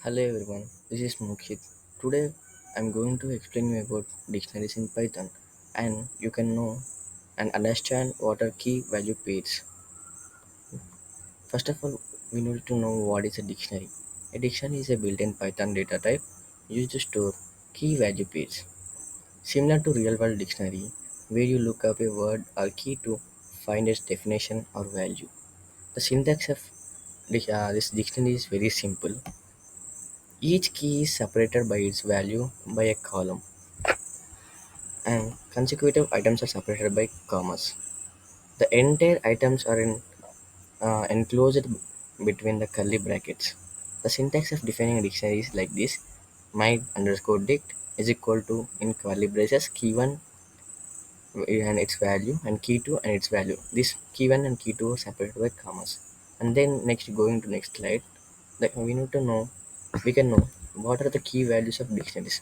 Hello everyone, this is Mukshit. Today I'm going to explain you about dictionaries in Python and you can know and understand what are key value pairs. First of all, we need to know what is a dictionary. A dictionary is a built-in Python data type used to store key value pairs. Similar to real-world dictionary, where you look up a word or key to find its definition or value. The syntax of this dictionary is very simple. Each key is separated by its value by a column, and consecutive items are separated by commas. The entire items are enclosed between the curly brackets. The syntax of defining a dictionary is like this: my underscore dict is equal to in curly braces key 1 and its value and key 2 and its value. This key 1 and key 2 are separated by commas. And then next going to next slide, like we can know what are the key values of dictionaries.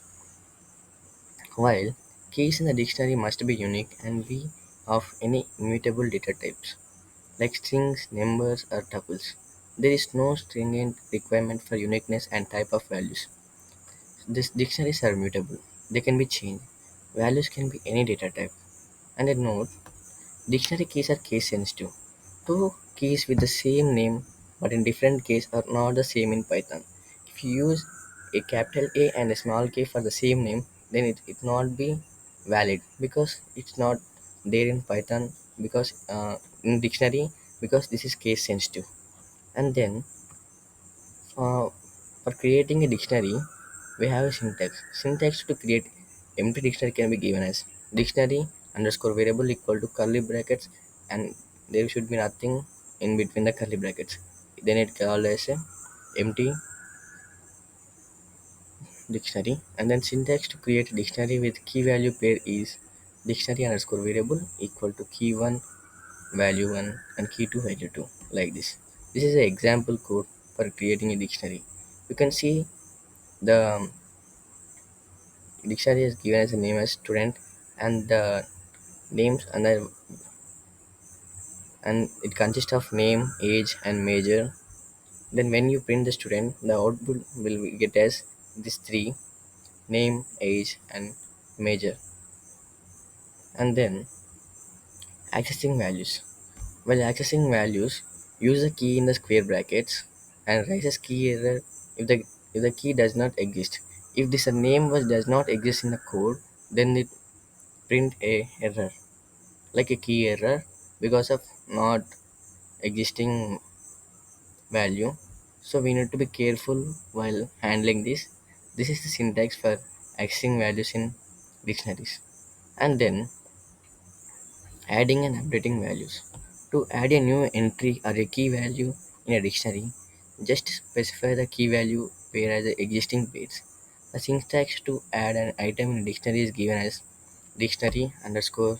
While keys in the dictionary must be unique and be of any immutable data types, like strings, numbers, or tuples, there is no stringent requirement for uniqueness and type of values. These dictionaries are mutable. They can be changed. Values can be any data type. And a note, dictionary keys are case sensitive. Two keys with the same name but in different case are not the same in Python. If you use a capital A and a small k for the same name, then it not be valid because it's not there in Python because in dictionary because this is case sensitive. And then uh, for creating a dictionary, we have a syntax. Syntax to create empty dictionary can be given as dictionary underscore variable equal to curly brackets, and there should be nothing in between the curly brackets. Then it called as a empty dictionary. And then syntax to create a dictionary with key value pair is dictionary underscore variable equal to key 1 value 1 and key 2 value 2, like this. This is an example code for creating a dictionary. You can see the dictionary is given as a name as student, and the names and it consists of name, age, and major. Then when you print the student, the output will get as these three: name, age, and major. And then accessing values. While accessing values, use the key in the square brackets and raises key error if the key does not exist. If this name was does not exist in the code, then it print a error like a key error because of not existing value. So we need to be careful while handling this. This is the syntax for accessing values in dictionaries. And then adding and updating values. To add a new entry or a key value in a dictionary, just specify the key value pair as the existing pairs. The syntax to add an item in a dictionary is given as dictionary underscore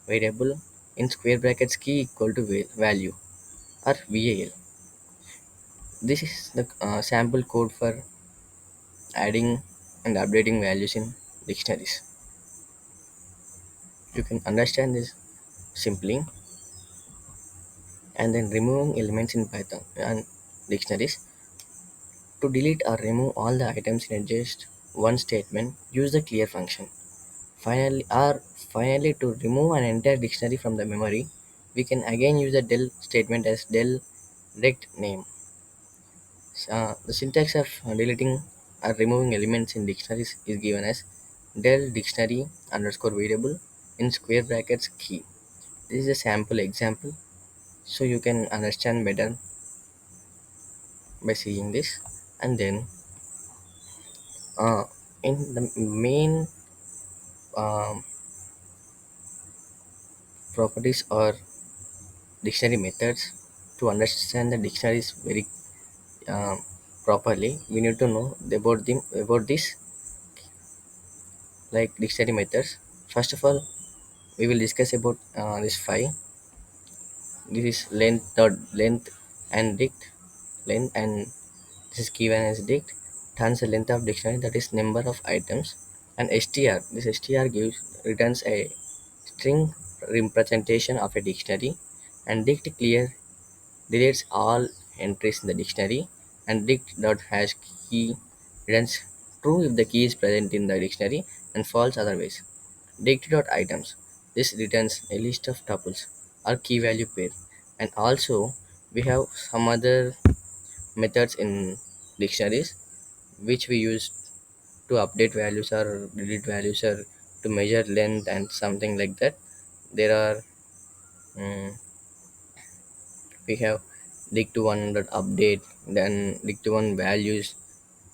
variable in square brackets key equal to value or val. This is the sample code for adding and updating values in dictionaries. You can understand this simply. And then removing elements in Python and dictionaries. To delete or remove all the items in just one statement, use the clear function. Finally, to remove an entire dictionary from the memory, we can again use the del statement as del direct name. The syntax of deleting or removing elements in dictionaries is given as del dictionary underscore variable in square brackets key. This is a sample example, so you can understand better by seeing this. And then in the main um, properties or dictionary methods, to understand the dictionaries very um, properly, we need to know about this, like dictionary methods. First of all, we will discuss about this five. This is length and dict. Length, and this is given as dict, turns the length of dictionary, that is number of items. And str, this str gives returns a string representation of a dictionary. And dict clear deletes all entries in the dictionary. and dict.hash key returns true if the key is present in the dictionary and false otherwise. Dict.items. This returns a list of tuples or key value pair. And also we have some other methods in dictionaries which we use to update values or delete values or to measure length and something like that. There are mm, we have dict1 dot update, then dict1 values,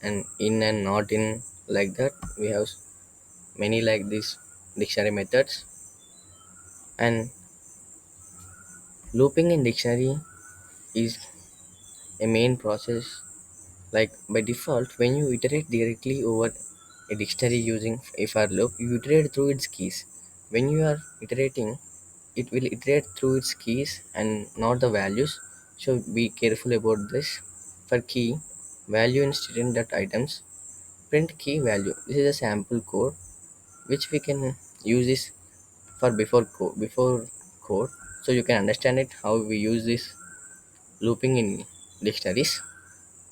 and in and not in, like that we have many like these dictionary methods. And looping in dictionary is a main process. Like by default, when you iterate directly over a dictionary using a for loop, you iterate through its keys. When you are iterating, it will iterate through its keys and not the values. So be careful about this. For key value in student dot items, print key value. This is a sample code which we can use this for before code, so you can understand it how we use this looping in dictionaries.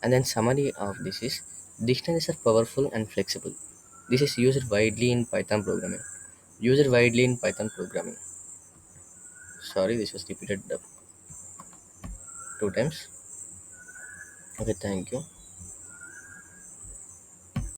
And then summary of this is dictionaries are powerful and flexible. This is used widely in Python programming. Used widely in Python programming. Sorry, this was repeated two times. Okay, thank you.